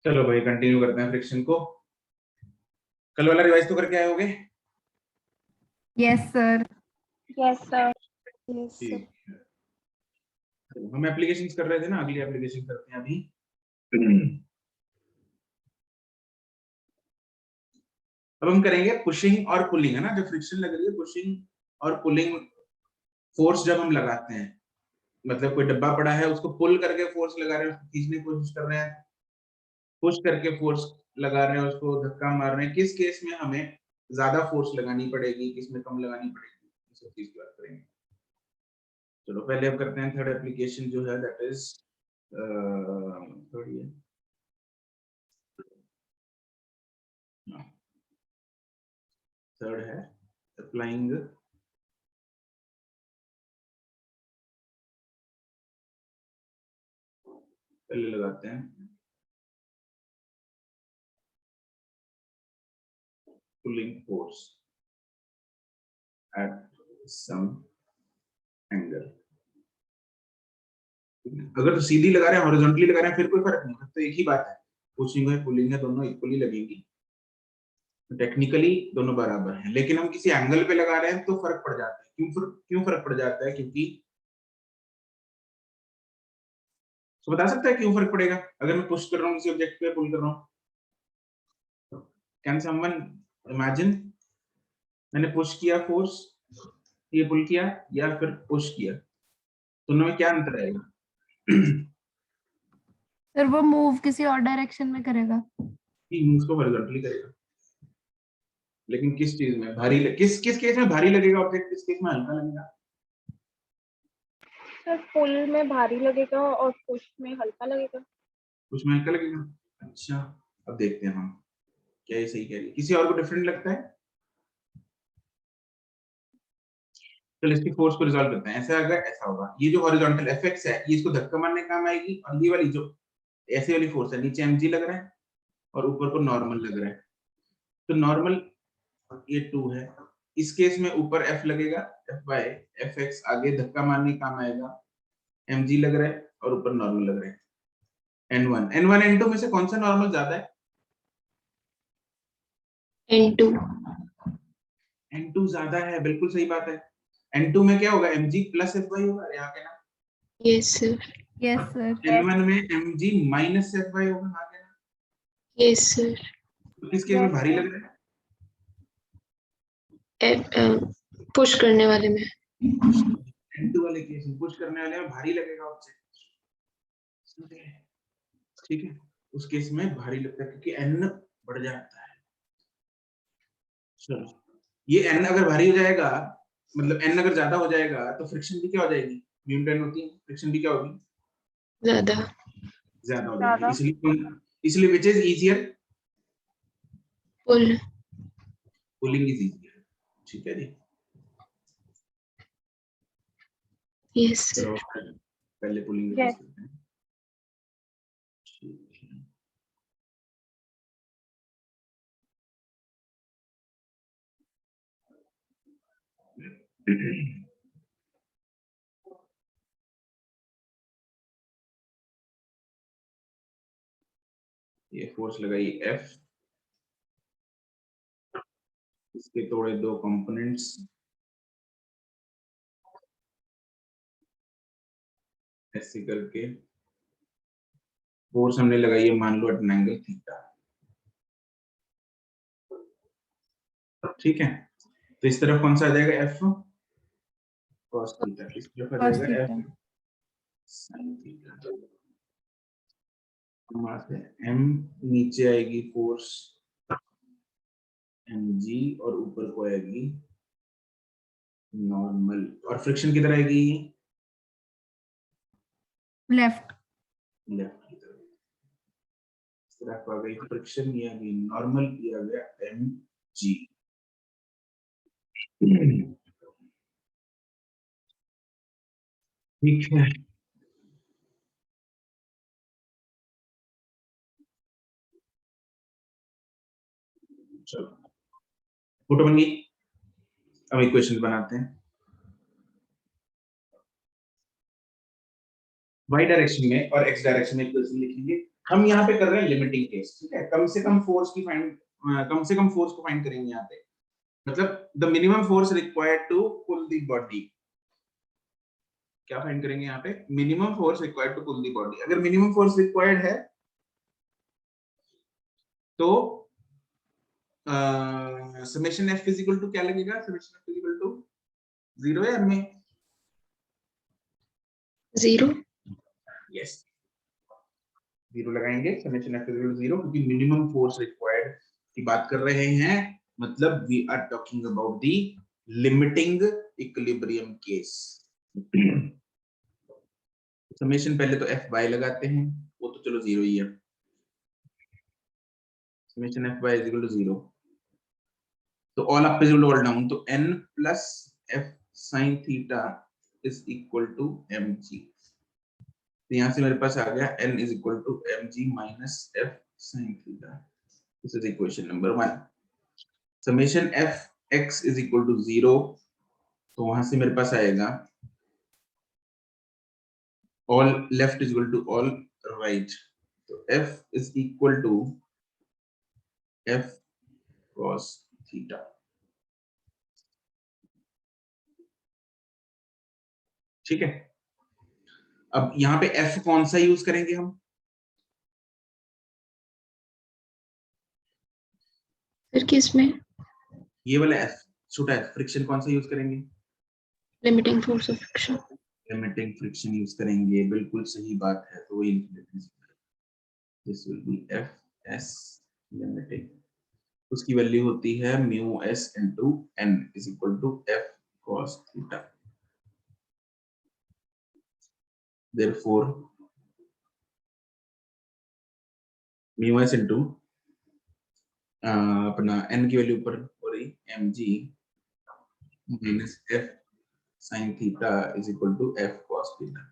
चलो भाई कंटिन्यू करते हैं फ्रिक्शन को। कल वाला रिवाइज तो करके आए होगे? Yes sir. Yes sir. Yes sir. ठीक है। तो हम एप्लीकेशंस कर रहे थे ना, अगली एप्लीकेशन करते हैं अभी। अब हम करेंगे पुशिंग और पुलिंग, है ना। जो फ्रिक्शन लग रही है, पुशिंग और पुलिंग फोर्स जब हम लगाते हैं, मतलब कोई डब्बा पड़ा है उसको पुल करके फोर्स लगा रहे हैं, उसको खींचने की कोशिश कर रहे हैं, पुश करके फोर्स लगा रहे हैं, उसको धक्का मार रहे हैं, किस केस में हमें ज्यादा फोर्स लगानी पड़ेगी, किस में कम लगानी पड़ेगी, इस सब चीज की बात करेंगे। चलो पहले अब करते हैं थर्ड एप्लीकेशन जो है, दैट इज थर्ड है अप्लाइंग पहले लगाते हैं pulling force at some angle. अगर तो सीधी लगा रहे हैं, हॉरिजॉन्टली लगा रहे हैं, फिर कोई फर्क नहीं, तो एक ही बात है, पुशिंग है पुलिंग है दोनों इक्वली लगेगी, टेक्निकली दोनों बराबर हैं। लेकिन हम किसी एंगल पे लगा रहे हैं तो फर्क पड़ जाता है। क्यों फर्क पड़ जाता है? क्योंकि तो बता सकता है क्यों फर्क पड़ेगा? अगर मैं पुश कर रहा हूँ किसी ऑब्जेक्ट पे, पुल कर रहा हूँ, कैन समवन इमेजिन? मैंने पुश किया फोर्स, ये पुल किया, या फिर पुश किया, दोनों में क्या अंतर आएगा? सर वो मूव किसी और डायरेक्शन में करेगा। उसको हॉरिजॉन्टली करेगा, लेकिन किस चीज में भारी किस किस केस में भारी लगेगा ऑब्जेक्ट, किस केस में हल्का लगेगा? सर पुल में भारी लगेगा और पुश में हल्का लगेगा। पुश में हल्का लगेगा। अच्छा, अब देखते हैं हम क्या ये सही कह रही है, किसी और को डिफरेंट लगता है? चलो इसकी फोर्स को रिजॉल्व करते हैं। ऐसा अगर ऐसा होगा, ये जो हॉरिजॉन्टल एफएक्स है ये इसको धक्का मारने काम आएगी, और ये वाली जो ऐसे वाली फोर्स है, नीचे mg लग रहा है और ऊपर को नॉर्मल लग रहा है, तो नॉर्मल ये 2 है, इस केस में ऊपर f लगेगा, f by fx आगे धक्का मारने काम आएगा, mg लग रहा है और ऊपर नॉर्मल लग रहा है n1 n2 में से कौन सा नॉर्मल ज्यादा है? n2 n2 ज्यादा है, बिल्कुल सही बात है। n2 में क्या होगा? mg प्लस fy होगा, यहाँ पे ना। Yes sir. Yes sir. n1 में mg माइनस fy होगा, यहाँ पे ना। Yes sir. तो किस केस में भारी लग रहा है? पुश करने वाले में। n2 वाले केस में, पुश करने वाले में भारी लगेगा ऑब्जेक्ट, ठीक है। उस केस में भारी लगता है क्योंकि n बढ़ जाता है। चलो, ये n अगर भारी हो जाएगा, मतलब n अगर ज्यादा हो जाएगा, तो फ्रिक्शन भी क्या हो जाएगी? म्यू होती है, फ्रिक्शन भी क्या होगी? ज्यादा ज्यादा हो जाएगी। इसलिए which is easier? Pull. Pulling is easier, ठीक है जी। Yes sir. पहले पुलिंग करते हैं, ठीक है। ये फोर्स लगाई F, इसके तोड़े 2 कंपोनेंट्स, ऐसे करके फोर्स हमने लगाई है, मान लो एट एन एंगल थीटा, ठीक है। तो इस तरफ कौन सा आ जाएगा? F cos थीटा, इस तरफ आ जाएगा F sin थीटा। M नीचे आएगी फोर्स mg और ऊपर को आएगी नॉर्मल, और फ्रिक्शन किधर आएगी? लेफ्ट लेफ्ट की तरफ। इस तरफ आ गई फ्रिक्शन, ये आ गई नॉर्मल, ये आ गया mg। ठीक है, चलो फोटो बन गई। अब इक्वेशन बनाते हैं। y डायरेक्शन में और x डायरेक्शन में इक्वेशन लिखेंगे। हम यहाँ पे कर रहे हैं लिमिटिंग केस, ठीक है, कम से कम फोर्स को फाइंड करेंगे यहाँ पे, मतलब the minimum force required to pull the body, क्या फाइंड करेंगे यहाँ पे, minimum force required to pull the body. अगर मिनिमम फोर्स रिक्वायर्ड है तो समेशन एफ इक्वल टू क्या लगेगा, समेशन एफ इक्वल टू 0 है हमें 0। यस 0 लगाएंगे, समेशन एफ इक्वल टू 0, क्योंकि मिनिमम फोर्स रिक्वायर्ड की बात कर रहे हैं, मतलब we are talking about the limiting equilibrium case. Summation पहले तो एफ वाई लगाते हैं, वो तो चलो 0 ही है, summation F Y is equal to 0, तो all up is equal to all down, तो n plus f sin theta is equal to mg, तो यहां से मेरे पास आ गया n is equal to mg minus f sin theta, this is equation number 1। Summation f x is equal to 0, तो वहां से मेरे पास आएगा all left is equal to all right, तो f is equal to f cos theta, ठीक है। अब यहाँ पे f कौन सा यूज करेंगे हम, फिर किसमें? ये वाला f छोटा f, फ्रिक्शन कौन सा यूज करेंगे, limiting force of friction. Limiting friction use करेंगे, बिल्कुल सही बात है, तो वही लिख देते हैं, this will be F S limiting, उसकी वैल्यू होती है mu S into N is equal to F cos थीटा, देयरफॉर म्यू एस इनटू अपना n की वैल्यू ऊपर हो रही mg minus f sin theta is equal to f cos theta.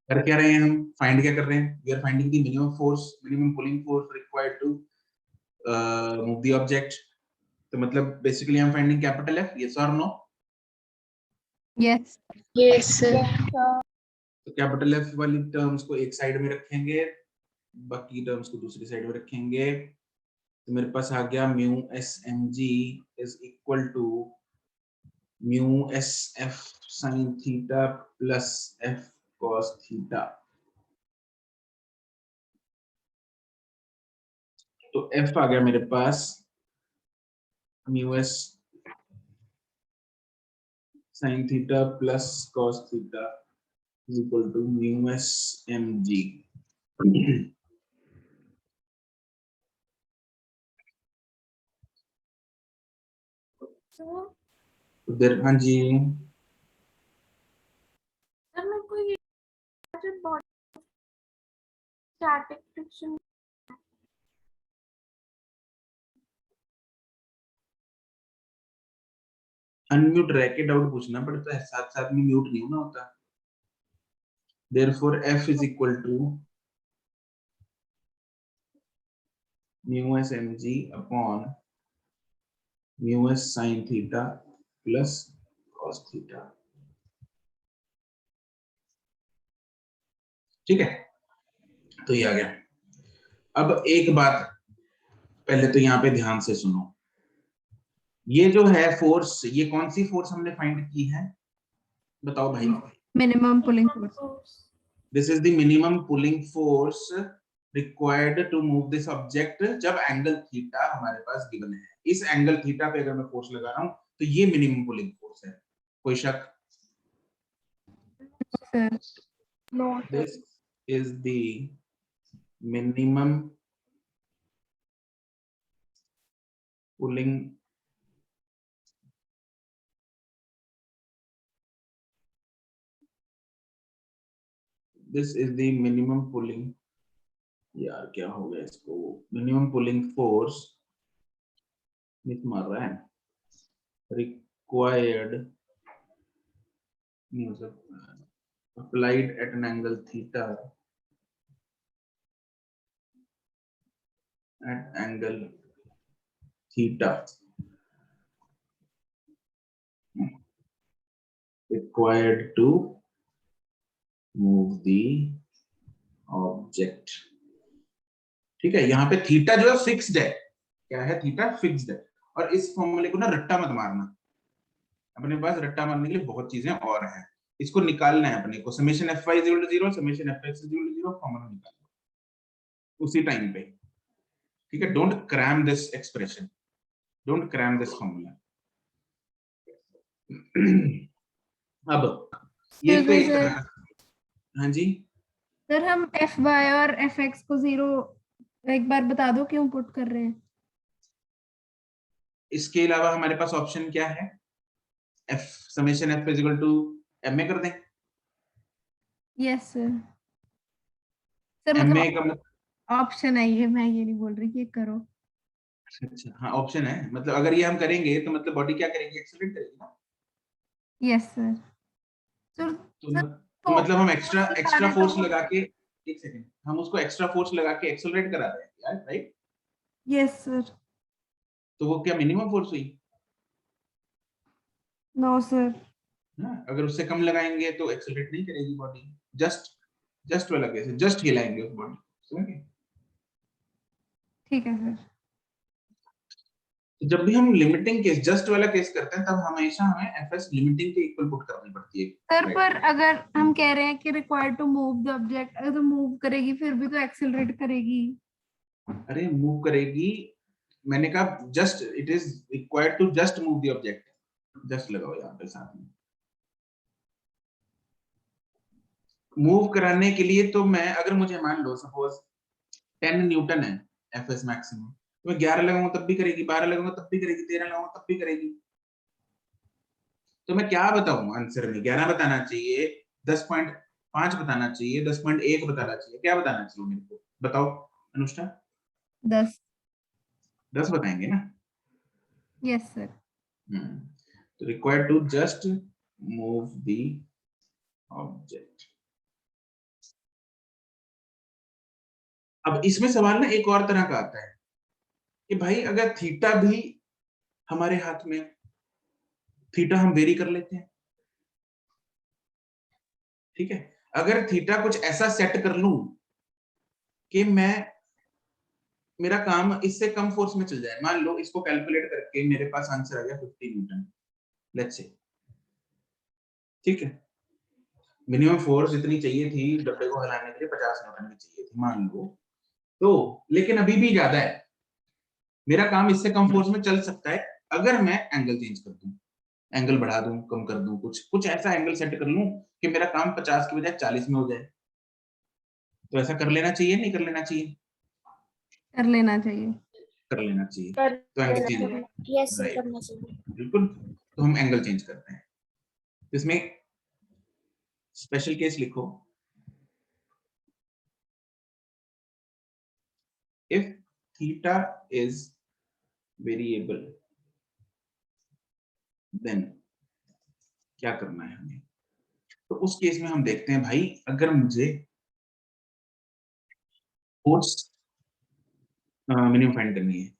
कर क्या रहे हैं हम, फाइंड क्या कर रहे हैं, we are finding the minimum force, minimum pulling force required to move the object, तो मतलब बेसिकली हम फाइंडिंग कैपिटल F, यस और नो, यस यस सर। तो कैपिटल F वाली टर्म्स को एक साइड में रखेंगे, बाकी टर्म्स को दूसरी साइड में रखेंगे, तो मेरे पास आ गया mu S M G is equal to mu S F sine theta plus F cos theta, तो F आ गया मेरे पास mu S sine theta plus cos theta is equal to mu S M G. उधर हाँ जी, sir मेरे को ये बॉडी स्टैटिक फ्रिक्शन अनम्यूट रह के डाउट पूछना पड़ता है, साथ साथ में म्यूट नहीं होना होता, therefore F is equal to mu S M G upon mu S sine theta plus cos theta, ठीक है, तो ये आ गया। अब एक बात पहले तो यहाँ पे ध्यान से सुनो, ये जो है फोर्स, ये कौन सी फोर्स हमने फाइंड की है, बताओ भाई, minimum pulling force, this is the minimum pulling force required to move this object जब एंगल थीटा हमारे पास गिवन है, इस एंगल थीटा पे अगर मैं फोर्स लगा रहा हूं तो ये मिनिमम पुलिंग फोर्स है, कोई शक, sir no this is the minimum pulling this is the minimum pulling, यार क्या हो गया इसको, मिनिमम पुलिंग फोर्स मिस मार रहा है, required means applied at an angle theta at angle theta required to move the object. ठीक है, यहाँ पे थीटा जो है फिक्स्ड है। क्या है? थीटा फिक्स्ड है। और इस फॉर्मूले को ना रट्टा मत मारना, अपने पास रट्टा मारने के लिए बहुत चीजें और है। इसको निकालना है अपने को, summation fy = 0, summation fx = 0, formula निकालना उसी टाइम पे। ठीक है, don't cram this expression, don't cram this formula. अब ये तो एक तरह का। हाँ जी सर हम fy और fx को 0 एक बार बता दो क्यों पुट कर रहे हैं। इसके अलावा हमारे पास ऑप्शन क्या है? f समेशन f = ma कर दें। Yes sir. सर ma मतलब का मतलब, ऑप्शन है ये, मैं ये नहीं बोल रही कि करो। अच्छा हाँ ऑप्शन है, मतलब अगर ये हम करेंगे तो मतलब बॉडी क्या करेगी? एक्सेलरेट करेगी ना। Yes sir. सर तो, सर तो मतलब हम एक्स्ट्रा सिखा रहे फोर्स तो लगा के, एक सेकंड, हम उसको एक्स्ट्रा फोर्स लगा के एक्सेलरेट करा रहे हैं यार, राइट? Yes sir. तो वो क्या मिनिमम फोर्स हुई? No sir. हाँ, अगर उससे कम लगाएंगे तो एक्सेलरेट नहीं करेगी बॉडी, जस्ट वाला केस है, जस्ट हिलाएंगे उस बॉडी, समझे? ठीक है सर। तो जब भी हम लिमिटिंग केस, जस्ट वाला केस करते हैं, तब हमेशा हमें एफएस लिमिटिंग के इक्वल पुट करनी पड़ती है। Sir right? पर अगर हम कह रहे हैं कि required to move the object, अगर तो मूव करेगी फिर भी तो एक्सेलरेट करेगी। अरे मूव करेगी, मैंने कहा just it is required to just move the object, just लगाओ यहाँ पे साथ में। मूव कराने के लिए तो मैं, अगर मुझे मान लो सपोज 10 न्यूटन है एफएस मैक्सिमम, तो मैं 11 लगाऊंगा तब भी करेगी, 12 लगाऊंगा तब भी करेगी, 13 लगाऊंगा तब भी करेगी। तो मैं क्या बताऊं आंसर में? 11 बताना चाहिए, 10.5 बताना चाहिए, 10.1 बताना चाहिए, क्या बताना चाहिए मेरे को? बताओ अनुष्का। 10। 10 बताएंगे ना। Yes sir. तो required to just move the object. अब इसमें सवाल ना एक और तरह का आता है कि भाई अगर थीटा भी हमारे हाथ में, थीटा हम वेरी कर लेते हैं। ठीक है, अगर थीटा कुछ ऐसा सेट कर लूं कि मेरा काम इससे कम फोर्स में चल जाए, मान लो इसको कैलकुलेट करके मेरे पास आंसर आ गया 50 न्यूटन, लेट्स से। ठीक है, मिनिमम फोर्स जितनी चाहिए थी डब्बे को हिलाने के लिए 50 न्यूटन की चाहिए थी मान लो, तो लेकिन अभी भी ज्यादा है, मेरा काम इससे कम फोर्स में चल सकता है अगर मैं एंगल चेंज कर दूं, एंगल बढ़ा दूं, कम कर दूं, कुछ ऐसा एंगल सेट कर लूं कि मेरा काम 50 की बजाय 40 में हो जाए। तो ऐसा कर लेना चाहिए, नहीं कर लेना चाहिए? कर लेना चाहिए। कर लेना चाहिए। कर तो angle change, yes sir, right, करना चाहिए। बिल्कुल। तो हम एंगल चेंज करते हैं, तो इसमें स्पेशल केस लिखो, if theta is variable then क्या करना है हमें? तो उस केस में हम देखते हैं भाई, अगर मुझे फोर्स मिनिमम फाइंड करनी है,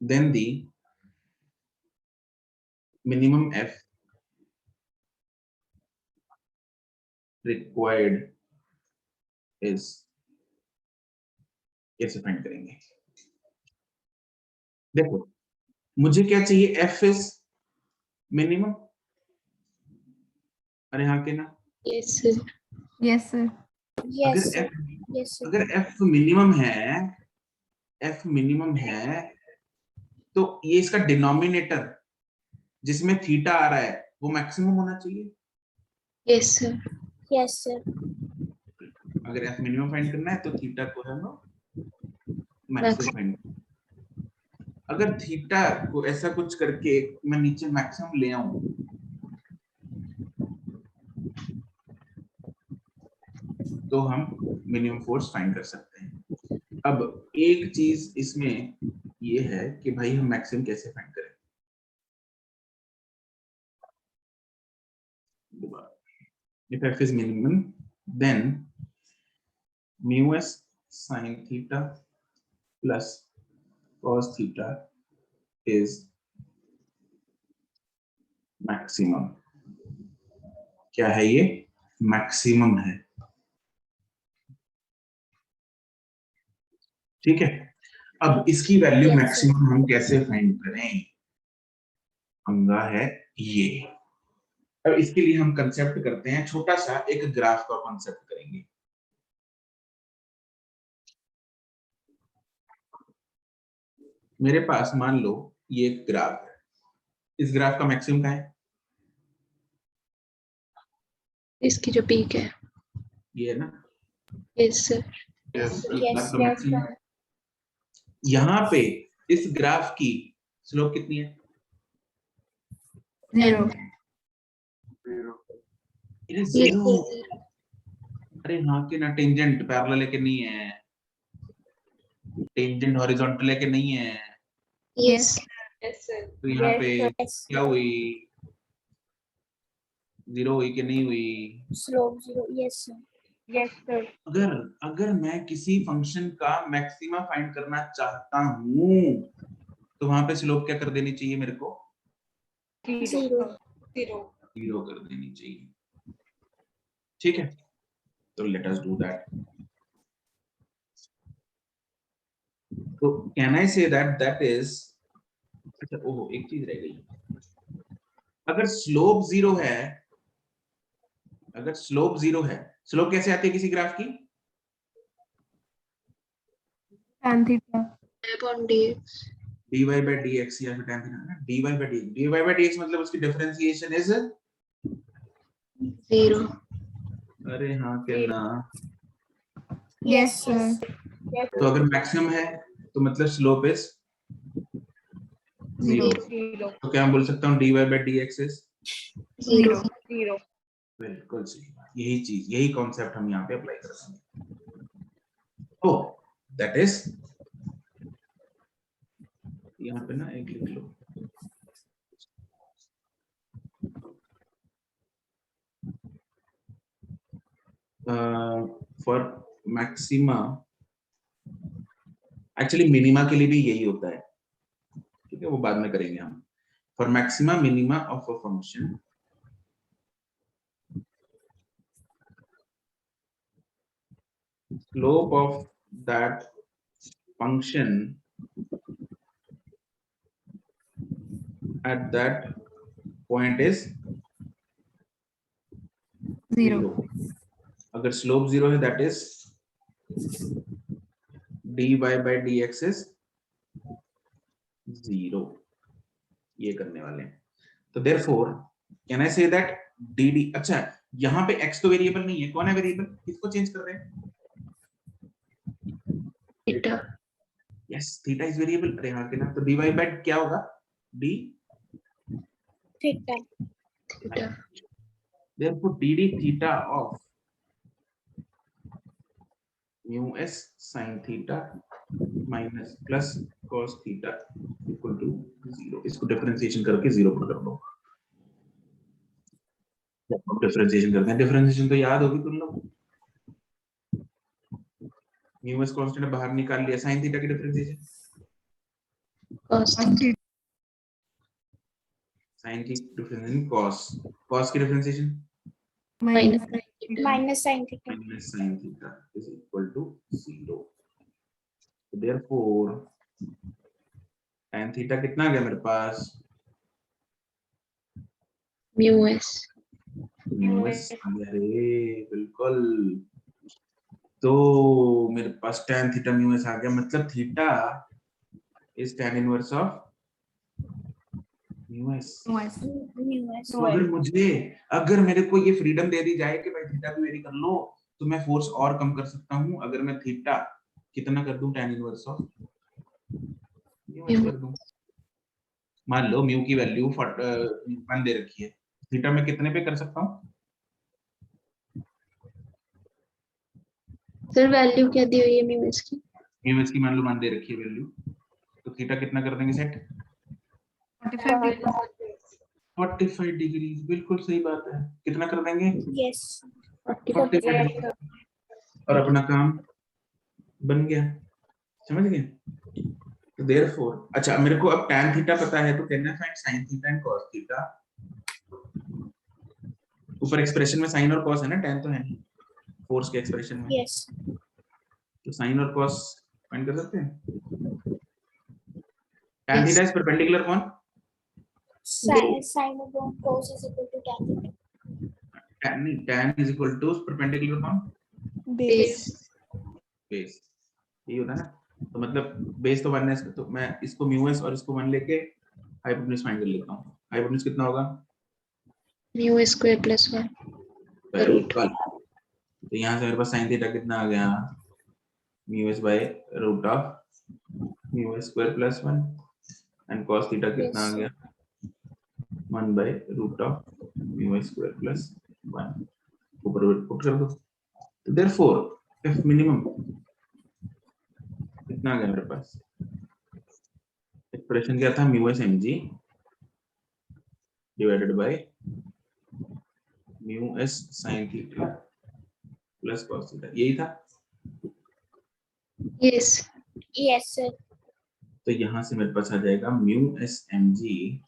then the minimum F required is, कैसे फाइंड करेंगे? देखो मुझे क्या चाहिए, एफ इज मिनिमम, अरे हाँ के ना? Yes sir. Yes sir. Yes अगर सर, एफ, यस सर, अगर एफ मिनिमम है, एफ मिनिमम है, तो ये इसका डिनोमिनेटर जिसमें थीटा आ रहा है वो मैक्सिमम होना चाहिए। Yes sir. यस सर, अगर एफ मिनिमम फाइंड करना है तो थीटा को है ना मैक्सिमम मैक्स। फाइंड। अगर थीटा को ऐसा कुछ करके मैं नीचे मैक्सिमम ले आऊं, तो हम मिनिमम फोर्स फाइंड कर सकते हैं। अब एक चीज इसमें ये है कि भाई हम मैक्सिमम कैसे फाइंड करें? If f is minimum, then mu s sin theta plus cos theta is maximum। क्या है ये? मैक्सिमम है। ठीक है, अब इसकी वैल्यू Yes, sir. मैक्सिमम हम कैसे फाइंड करें, पंगा है ये। अब इसके लिए हम कंसेप्ट करते हैं, छोटा सा एक ग्राफ का कॉन्सेप्ट करेंगे। मेरे पास मान लो ये एक ग्राफ है, इस ग्राफ का मैक्सिमम क्या है, इसकी जो पीक है। ये है ना, यस सर। इस Yes, ग्राफ का yes, मैक्सिमम। sir. यहाँ पे इस ग्राफ की स्लोप कितनी है, 0 ये Yes, जीरो। sir. अरे हाँ के ना, टेंजेंट पैरेलल है कि नहीं है, टेंजेंट हॉरिजॉन्टल है कि नहीं है, Yes. Yes sir. तो यहाँ Yes, पे sir. Yes. क्या हुई, जीरो हुई कि नहीं हुई। Slope 0. Yes, sir. Yes, sir. अगर अगर मैं किसी फंक्शन का मैक्सिमा फाइंड करना चाहता हूँ तो वहां पे स्लोप क्या कर देनी चाहिए मेरे को, 0. जीरो कर देनी चाहिए। ठीक है, तो लेट अस डू दैट। तो can I say that is, अच्छा ओह एक चीज रह गई, अगर स्लोप जीरो है, अगर स्लोप जीरो है, स्लोप कैसे आती है किसी ग्राफ की, tan theta Upon dx. dy by dx या फिर tan थीटा ना, dy by dx मतलब उसकी डिफरेंशिएशन इज, 0. अरे हाँ के ना, यस सर Yes, तो अगर मैक्सिमम है तो मतलब स्लोप इज 0। 0. तो क्या मैं बोल सकता हूँ dy by dx इज, 0. 0. बिल्कुल सही बात, यही चीज, यही कॉन्सेप्ट हम यहाँ पे अप्लाई कर सकते हैं। तो दैट इज, यहाँ पे ना एक लिख लो, फॉर मैक्सिमा, एक्चुअली मिनिमा के लिए भी यही होता है, ठीक है वो बाद में करेंगे हम। For maxima minima of a function, slope of that function at that point is 0 0। अगर slope 0 है that is dy by dx is 0, ये करने वाले हैं। तो therefore can I say that dd, अच्छा यहाँ पे x तो वेरिएबल नहीं है, कौन है वेरिएबल, किसको चेंज कर रहे हैं, Theta. Yes theta is variable, अरे हाँ के ना, तो dy by क्या होगा, d, Theta. Theta. therefore dd theta of mu s sin theta minus plus cos theta equal to 0। इसको डिफरेंशिएशन करके 0 पर कर लो, डिफरेंशिएशन करते हैं, डिफरेंशिएशन तो याद होगी तुम लोग, mu s कांस्टेंट बाहर निकाल लिया, sin थीटा की डिफरेंशिएशन, Cos theta. sin की डिफरेंशिएशन cos की differentiation Minus sin theta. Minus sin theta. minus sin theta is equal to 0। So therefore tan theta कितना आ गया मेरे पास, Mu s. mu s आ गया रे, बिल्कुल। तो मेरे पास tan थीटा mu s आ गया, मतलब theta is tan inverse of mu s। तो अगर मेरे को ये फ्रीडम दे दी जाए कि भाई थीटा भी वेरी कर लो, तो मैं फोर्स और कम कर सकता हूँ, अगर मैं थीटा कितना कर दूं, tan inverse of mu s कर दूं। मान लो म्यू की वैल्यू 1 दे रखी है, थीटा में कितने पे कर सकता हूँ, सर वैल्यू क्या दी हुई है mu s की? mu s की मान लो 1 दे रखी है वैल्यू, तो थीटा कितना कर देंगे सेट, 45 डिग्री, बिल्कुल सही बात है, कितना कर देंगे, Yes. 45 डिग्री, और अपना काम बन गया, समझ गए। तो देयरफॉर, अच्छा मेरे को अब tan थीटा पता है, तो can I find sin theta and cos theta, ऊपर एक्सप्रेशन में sin और cos है ना, tan तो है नहीं फोर्स के एक्सप्रेशन में, Yes. तो sin और cos फाइंड कर सकते हैं? tan theta is perpendicular कौन? Sin upon cos is equal to tan theta. tan is equal to perpendicular कौन? Base. बेस। यही होता है ना, तो मतलब बेस तो 1 है, तो मैं इसको म्यू एस और इसको 1 लेके हाइपोटेन्यूज फाइंड कर लेता हूँ। हाइपोटेन्यूज कितना होगा? Mu square plus 1. Root. तो यहाँ से मेरे पास sin थीटा कितना आ गया? Mu s by root of mu S square plus 1 and cos theta कितना आ गया? 1 by root of mu S square plus 1। ऊपर पुट कर दो। तो देयरफॉर एफ मिनिमम कितना आ गया मेरे पास? एक्सप्रेशन क्या था? Mu S M G divided by mu s sin theta plus cos theta, यही था। Yes. Yes, sir. तो यहाँ से मेरे पास आ जाएगा mu S M G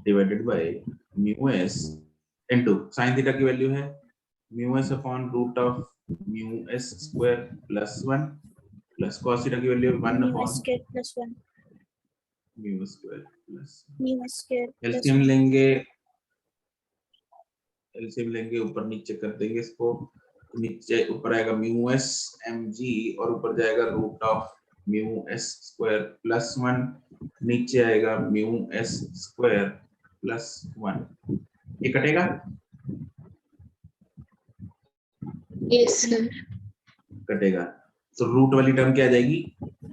divided by mu S into sin theta की वैल्यू है mu S upon root of mu S square plus 1 plus cos theta की वैल्यू 1 Mu अपॉन square plus 1. Mu square plus Mu square plus LCM 1. लेंगे, LCM लेंगे, ऊपर नीचे कर देंगे इसको, नीचे ऊपर आएगा म्यू एस एम जी और ऊपर जाएगा root of mu S square plus 1, नीचे आएगा म्यू एस स्क्वायर प्लस 1। ये कटेगा? Yes, sir. कटेगा। तो रूट वाली टर्म क्या आ जाएगी?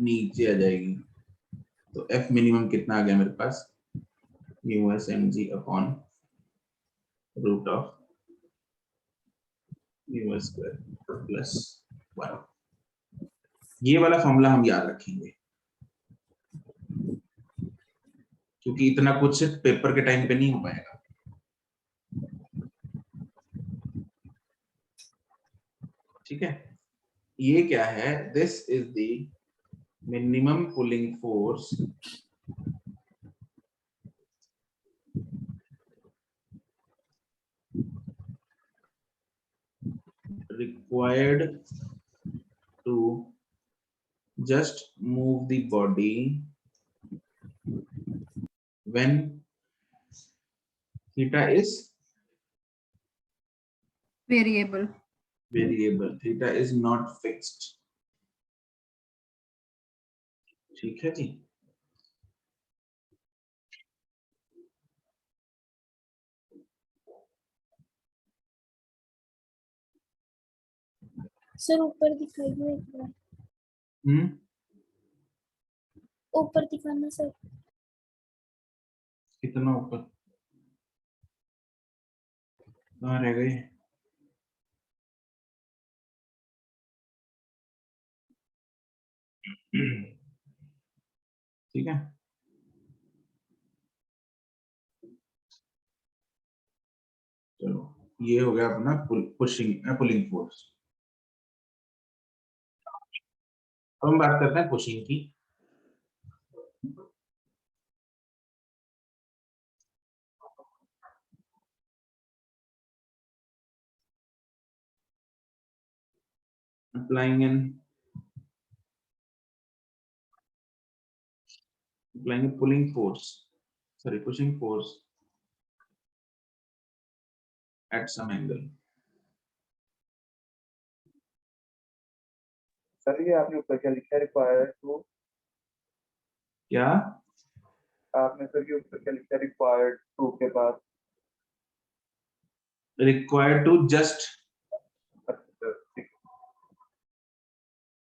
नीचे आ जाएगी। तो एफ मिनिमम कितना आ गया मेरे पास? Mu S M G upon root of mu S square plus 1। ये वाला फॉर्मूला हम याद रखेंगे क्योंकि इतना कुछ पेपर के टाइम पे नहीं हो पाएगा। ठीक है, ये क्या है? This is the minimum pulling force required to just move the body when theta is variable. theta is not fixed। ठीक है जी। सर ऊपर दिखाइए एक बार। ऊपर दिखाना सर। कितना ऊपर? कहाँ रह गई? ठीक है, चलो ये हो गया अपना पुलिंग फोर्स। अब हम बात करते हैं पुशिंग की। applying a pulling force, sorry, pushing force at some angle। Sir ये आपने ऊपर क्या लिखा है? रिक्वायर्ड टू, क्या आपने सर ये ऊपर क्या लिखा है? रिक्वायर्ड टू के बाद required to just अच्छा, ठीक है।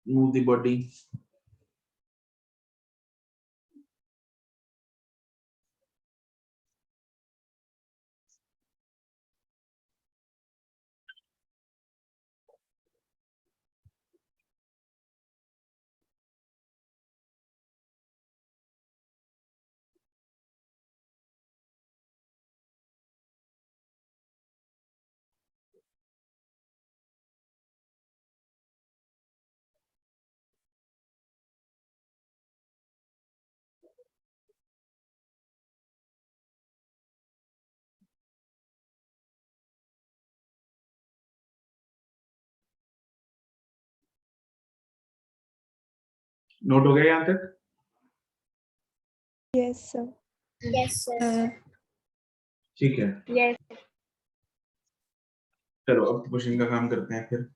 move the body नोट हो गया यहाँ तक? Yes, sir. Yes, sir. ठीक है, Yes. चलो अब क्वेश्चन का काम करते हैं फिर।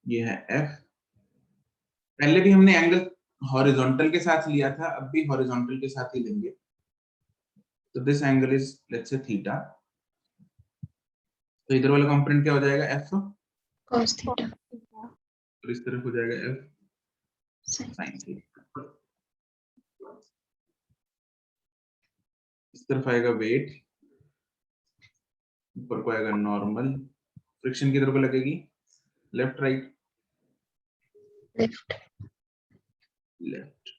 ये है F। पहले भी हमने एंगल हॉरिजॉन्टल के साथ लिया था, अब भी हॉरिजॉन्टल के साथ ही लेंगे। तो this angle is let's say theta. तो इधर वाला कंपोनेंट क्या हो जाएगा? F। cos theta और इस तरफ हो जाएगा F sin sin थीटा। इस तरफ आएगा वेट, ऊपर को आएगा नॉर्मल। फ्रिक्शन किधर को लगेगी? Left right? left left.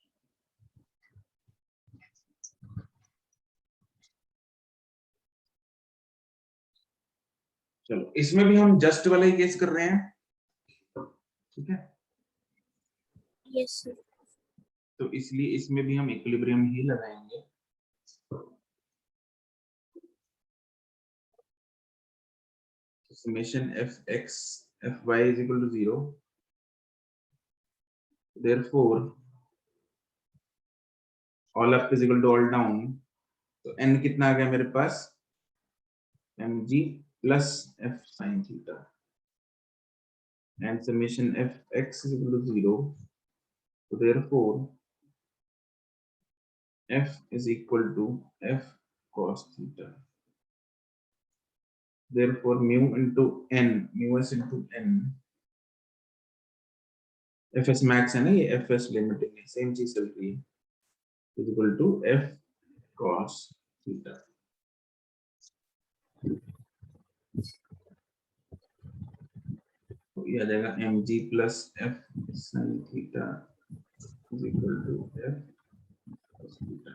चलो इसमें भी हम जस्ट वाला ही केस कर रहे हैं, ठीक है? Yes, sir. तो इसलिए इसमें भी हम इक्विलिब्रियम ही लगाएंगे। Summation fx fy is equal to 0. Therefore, all up is equal to all down. तो n कितना आ गया मेरे पास? mg plus f sin theta. And summation fx is equal to 0. So therefore, f is equal to f cos theta. Therefore, mu into n, mu s into n, fs max है ना, ये fs limiting है, same चीज चल रही है, is equal to f cos theta. तो ये आ जाएगा mg plus f sin theta is equal to f cos theta.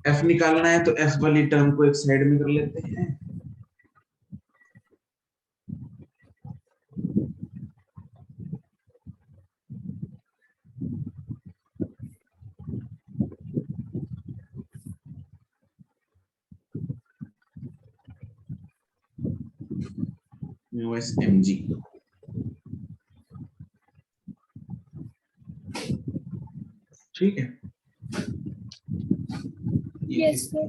f निकालना है तो f वाली टर्म को एक साइड में कर लेते हैं। mu s mg, ठीक है? Yes, sir.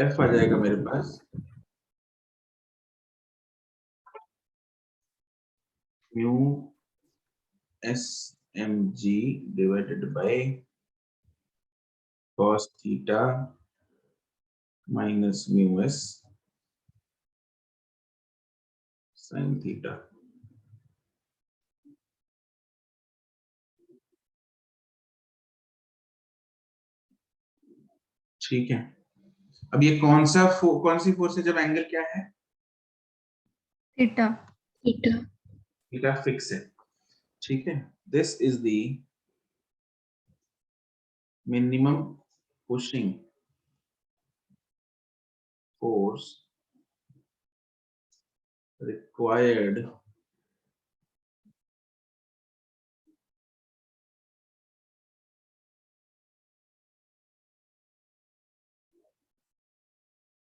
f आ जाएगा मेरे पास mu s mg divided by cos theta minus mu s sin theta। ठीक है, अब ये कौन सी फोर्स है जब एंगल क्या है? थीटा। theta थीटा फिक्स है, ठीक है? This is the minimum pushing force required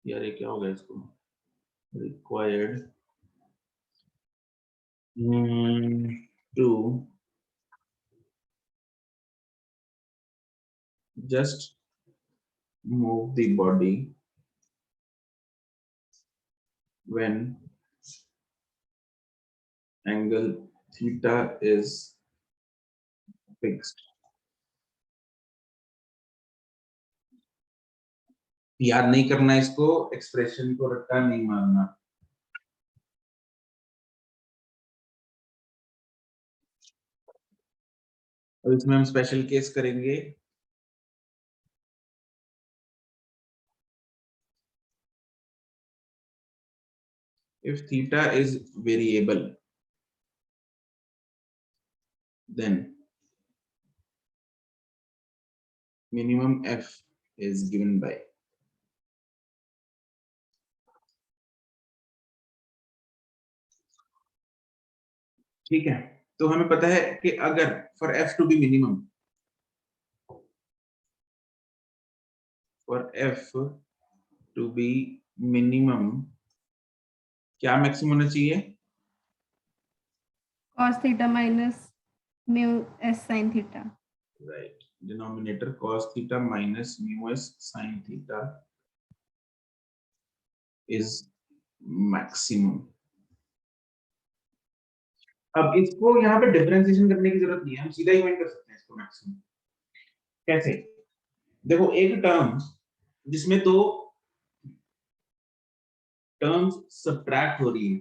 यार ये क्या होगा इसको? required to just move the body when angle theta is fixed। याद नहीं करना इसको, एक्सप्रेशन को रट्टा नहीं मारना। अब इसमें हम स्पेशल केस करेंगे if theta is variable, then minimum f is given by ठीक है। तो हमें पता है कि अगर for f to be minimum, for f to be minimum क्या मैक्सिमम होना चाहिए? cos theta minus mu s sin theta. Right. Denominator cos theta minus mu s sin theta is maximum. अब इसको यहाँ पे डिफरेंशिएशन करने की जरूरत नहीं है, हम सीधा ही फाइंड कर सकते हैं इसको मैक्सिमम। कैसे? देखो एक टर्म जिसमें दो टर्म्स सब्ट्रैक्ट हो रही है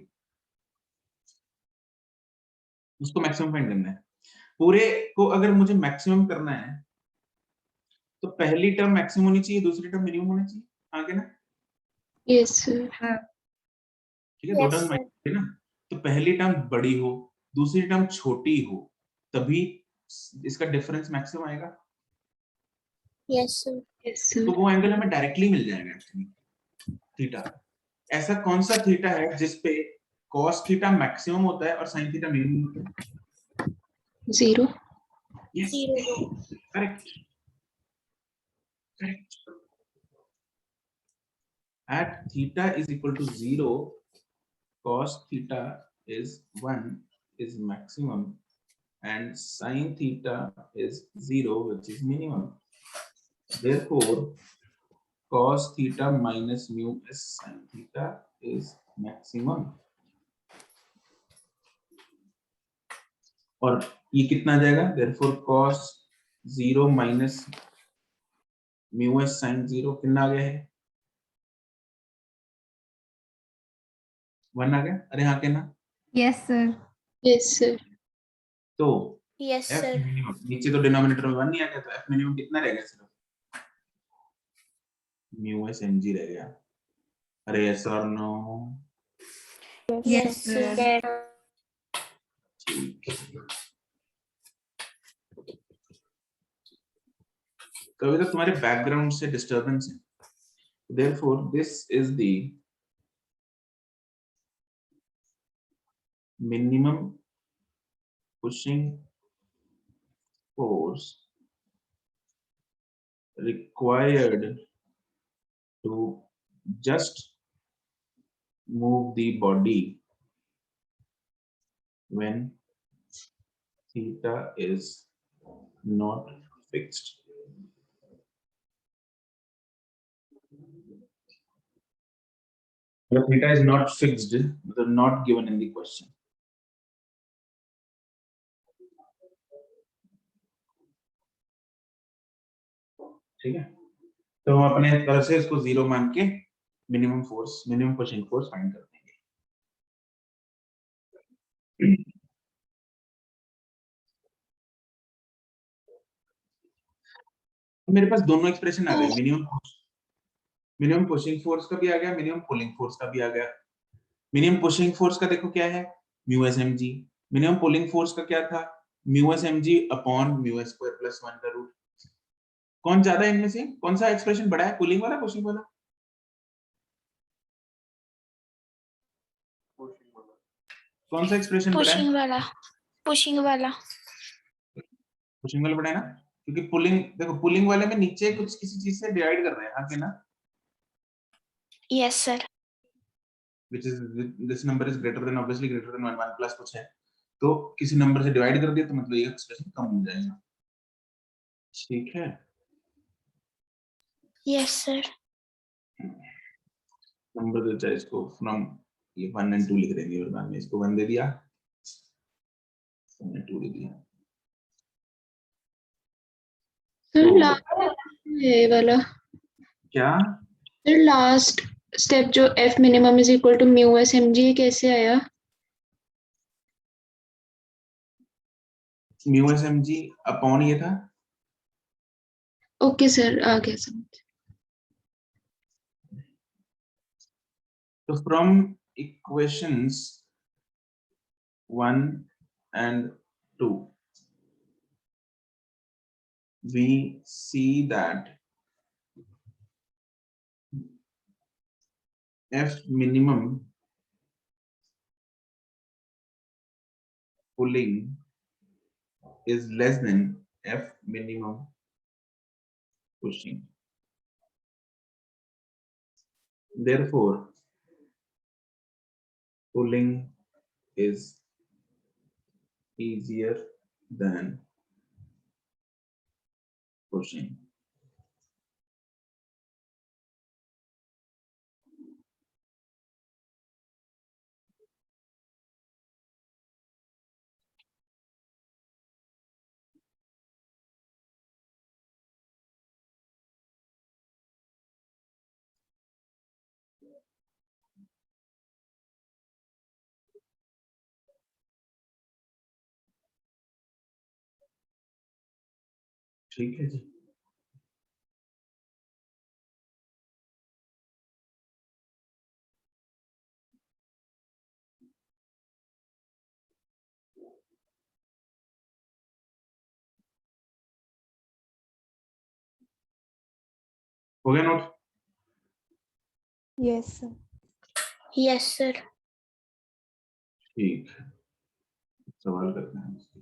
उसको मैक्सिमम फाइंड करना है। पूरे को अगर मुझे मैक्सिमम करना है तो पहली टर्म मैक्सिमम होनी चाहिए, दूसरी टर्म मिनिमम होनी चाहिए, आगे ना? Yes, sir. ठीक है, दो Yes, टर्म sir. है ना, तो पहली टर्म बड़ी हो दूसरी टर्म छोटी हो तभी इसका डिफरेंस मैक्सिमम आएगा। Yes, sir. Yes, sir. तो वो एंगल हमें डायरेक्टली मिल जाएगा एक्चुअली, थीटा। ऐसा कौन सा थीटा है जिसपे cos थीटा मैक्सिमम होता है और sin थीटा मिनिमम होता है? 0. Yes, 0. correct. Correct. At theta is equal to 0, cos theta is 1 is maximum and sin theta is 0 which is minimum. Therefore, cos theta minus mu s sin theta is maximum. और ये कितना आ जाएगा? Therefore, cos 0 minus mu s sin 0 कितना आ गया है? 1 आ गया। अरे हाँ, क्या ना? Yes, sir. Yes, sir. तो Yes, f sir. मिनिमम नीचे तो डिनोमिनेटर में 1 नहीं आ गया, तो f मिनिमम कितना रह गया? सिर्फ mu s mg रह गया। अरे yes or no? Yes, sir. ठीक है। कभी तो तुम्हारे बैकग्राउंड से डिस्टरबेंस है, therefore this is the minimum pushing force required to just move the body when theta is not fixed. The theta is not fixed, they're not given in the question. ठीक है, तो हम अपने तरह से इसको 0 मान के minimum force, minimum pushing force find कर देंगे। तो मेरे पास दोनों एक्सप्रेशन आ गए, मिनिमम पुशिंग फोर्स का भी आ गया, मिनिमम पुलिंग फोर्स का भी आ गया। मिनिमम पुशिंग फोर्स का देखो क्या है, mu S M g. Minimum pulling force का क्या था, mu S M G upon mu S square plus 1 का रूट। कौन ज्यादा है इनमें से, कौन सा एक्सप्रेशन बड़ा है, पुलिंग वाला पुशिंग वाला? कौन सा एक्सप्रेशन बड़ा है? Pushing वाला. Pushing वाला. पुशिंग वाला बड़ा है ना, क्योंकि पुलिंग, देखो पुलिंग वाले में नीचे कुछ किसी चीज से डिवाइड कर रहे हैं, आगे ना, Yes, sir. which is this number is greater than, obviously greater than 1 plus कुछ है, तो किसी नंबर से डिवाइड कर दिया तो मतलब ये एक्सप्रेशन कम हो जाएगा। ठीक है, Yes, sir. नंबर देता है इसको फ्रॉम, ये 1 and 2 लिख देंगे, और बाद में इसको 1 दे दिया, 1 and 2 दे दिया। Sir, तो last ये वाला क्या sir last step जो f minimum is equal to mu s mg ये कैसे आया? Mu S M G upon ये था, Okay sir, आ गया समझ। तो from equations 1 and 2, we see that F minimum pulling is less than F minimum pushing. Therefore, pulling is easier than pushing. ठीक है जी। हो गया note? Yes, sir. Yes, sir. ठीक है, सवाल करते हैं इसके।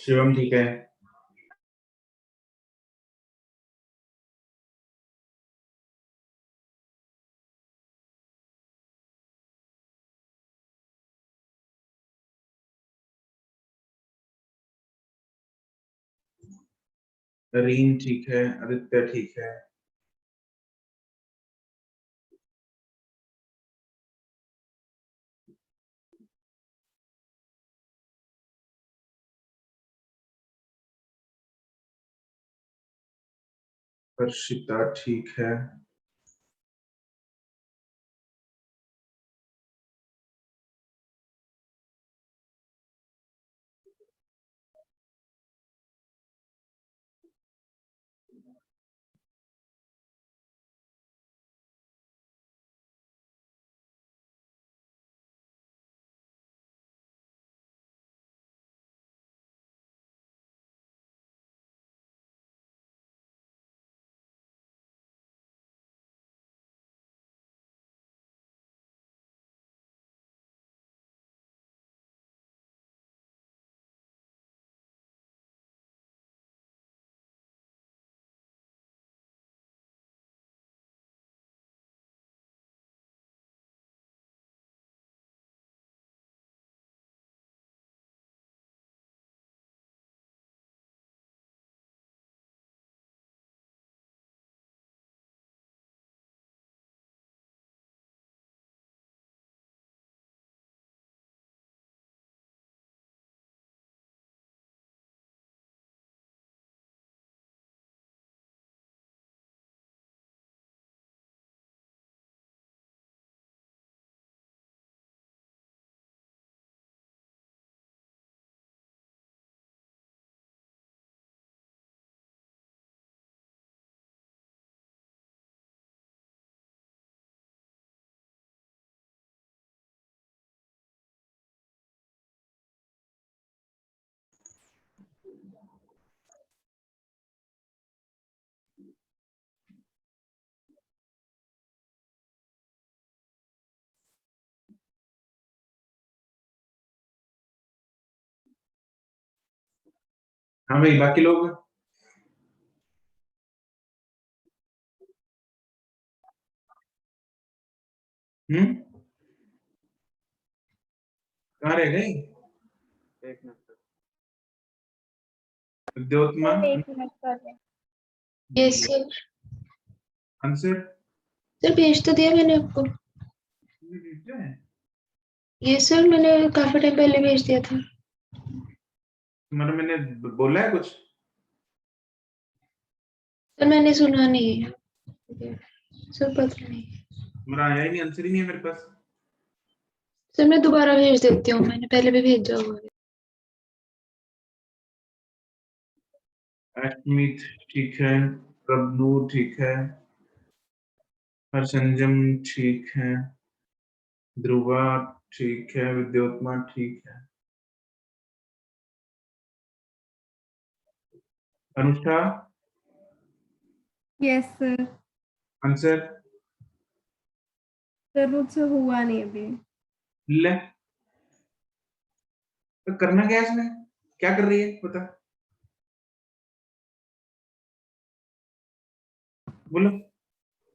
शिवम ठीक है? रीन ठीक है, आदित्य ठीक है, हर्षिता ठीक है, हाँ भाई, बाकी लोग कहाँ रह गए? एक minute sir. Vidyottama, sir 1 minute कर रहे हैं। Yes sir. आंसर सर भेज तो दिया मैंने आपको। भेजा है? यस सर, मैंने काफी टाइम पहले भेज दिया था। तुम्हारा मैंने बोला है कुछ? सर मैंने सुना नहीं है सर, पता नहीं। तुम्हारा आया ही नहीं, आंसर ही नहीं है मेरे पास। सर मैं दोबारा भेज देती हूँ, मैंने पहले भी भेजा हुआ है। अश्मित ठीक है, प्रभनूर ठीक है, हरसंजम ठीक है, ध्रुवा ठीक है, विद्योत्मा ठीक है, अनुष्ठा यस सर। आंसर सर मुझसे हुआ नहीं अभी। ले, तो करना क्या है इसमें? क्या कर रही है बता, बोलो।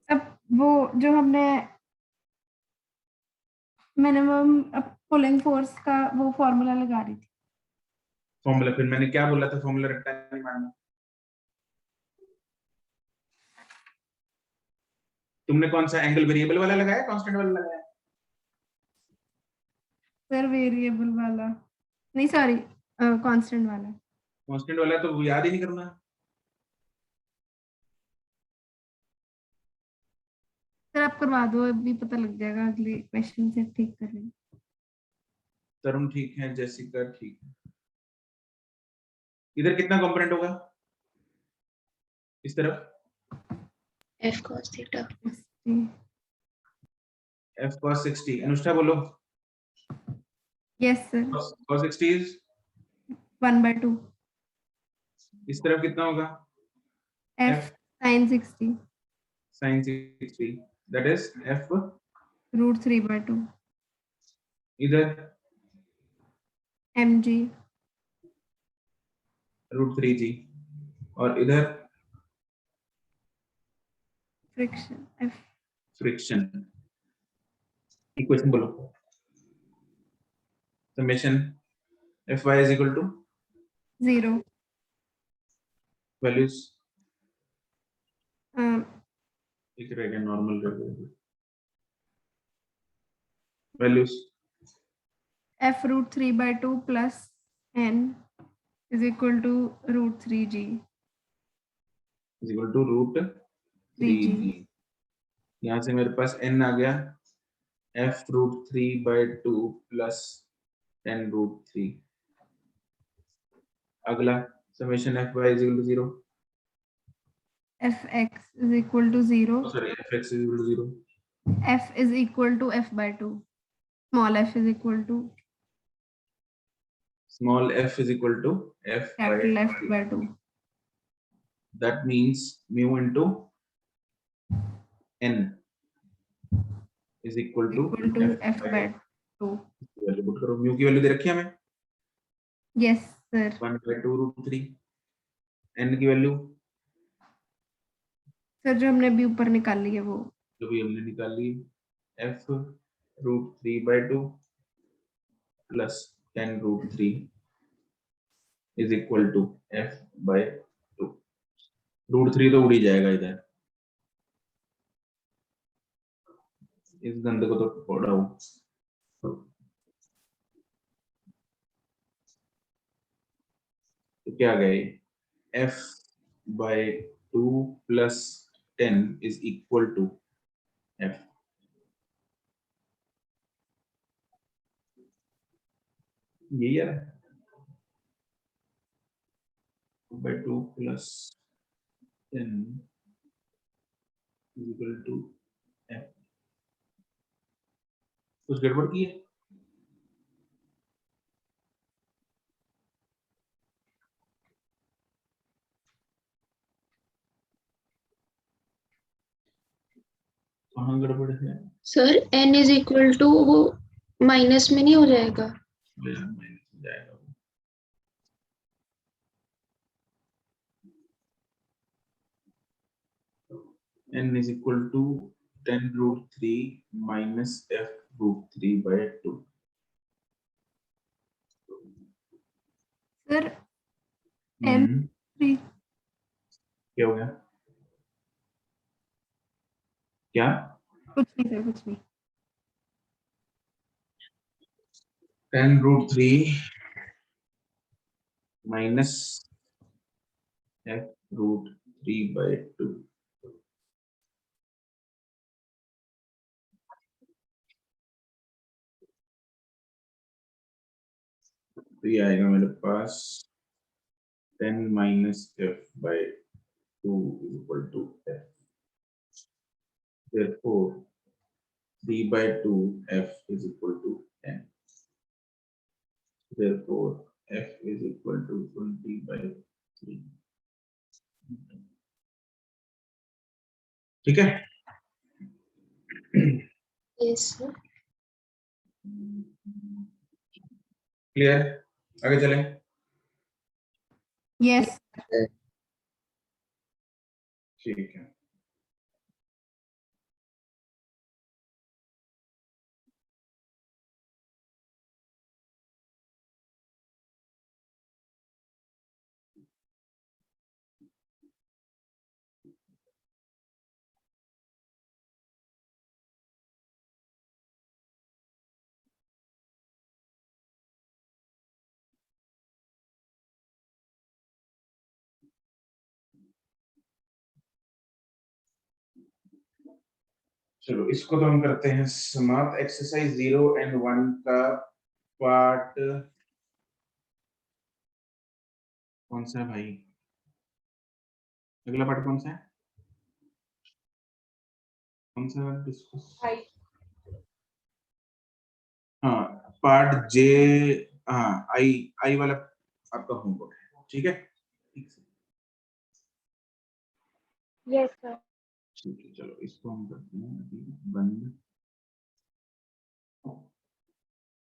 अब वो जो हमने मिनिमम पुलिंग फोर्स का वो फॉर्मूला लगा रही थी। फॉर्मूला, फिर मैंने क्या बोला था? फॉर्मूला रट्टा नहीं मारना। तुमने कौन सा एंगल वेरिएबल वाला लगाया, कांस्टेंट वाला लगाया? सर वेरिएबल वाला नहीं, सॉरी कांस्टेंट वाला। कांस्टेंट वाला तो वो याद ही नहीं करना। सर आप करवा दो, अभी पता लग जाएगा, अगले क्वेश्चन से ठीक कर लेंगे। तरुण ठीक है, जेसिका ठीक है। इधर कितना कंपोनेंट होगा इस तरफ? F cos theta. f cos 60। अनुष्ठा बोलो। Yes sir. cos 60 is 1/2 इस तरफ कितना होगा? f sin 60 sin 60, that is f। √3/2 इधर mg √3g, और इधर फ्रिक्शन f। फ्रिक्शन। इक्वेशन बोलो। Summation fy is equal to 0 values एक रहेगा, नॉर्मल रहेगा values. f √3/2 plus n is equal to √3g is equal to √3g। यहाँ से मेरे पास n आ गया, f √3/2 plus 10√3। अगला summation fy is equal to 0, fx is equal to 0 sorry fx is equal to 0, f is equal to f/2 small f is equal to small f is equal to f by capital F/2. that means mu into n is equal to f by f/2. Value put करो। mu की value दे रखी है हमें Yes sir. 1/2 √3। n की value sir जो हमने अभी ऊपर निकाली है वो जो भी हमने निकाली, f √3/2 plus 10√3 is equal to f by 2। √3 तो उड़ ही जाएगा इधर, इस गंदे को तो फोड़ाओ। तो क्या गए, f by 2 plus 10 is equal to f। यही है, by 2 plus 10 is equal to f। कुछ गड़बड़ की है? कहाँ गड़बड़ है? Sir n is equal to वो माइनस में नहीं हो जाएगा? जाएगा। n is equal to 10 root 3 minus f root 3 by 2. Sir n 3 क्या हो गया? क्या? कुछ नहीं सर, कुछ नहीं। 10 root 3 minus f root 3 by 2. तो ये आएगा मेरे पास 10 minus f by 2 is equal to f. Therefore, 3 by 2 f is equal to n. Therefore, f is equal to 20 by 3. ठीक है? Yes, sir. क्लियर? आगे चलें। यस ठीक है। चलो इसको तो हम करते हैं समाप्त। एक्सरसाइज 0 and 1 का पार्ट कौन सा है भाई? अगला पार्ट कौन सा है? कौन सा डिस्कस? हाँ, पार्ट जे। हाँ, आई वाला आपका होमवर्क है, ठीक है? Yes sir. ठीक है, चलो इसको हम करते हैं अभी बंद।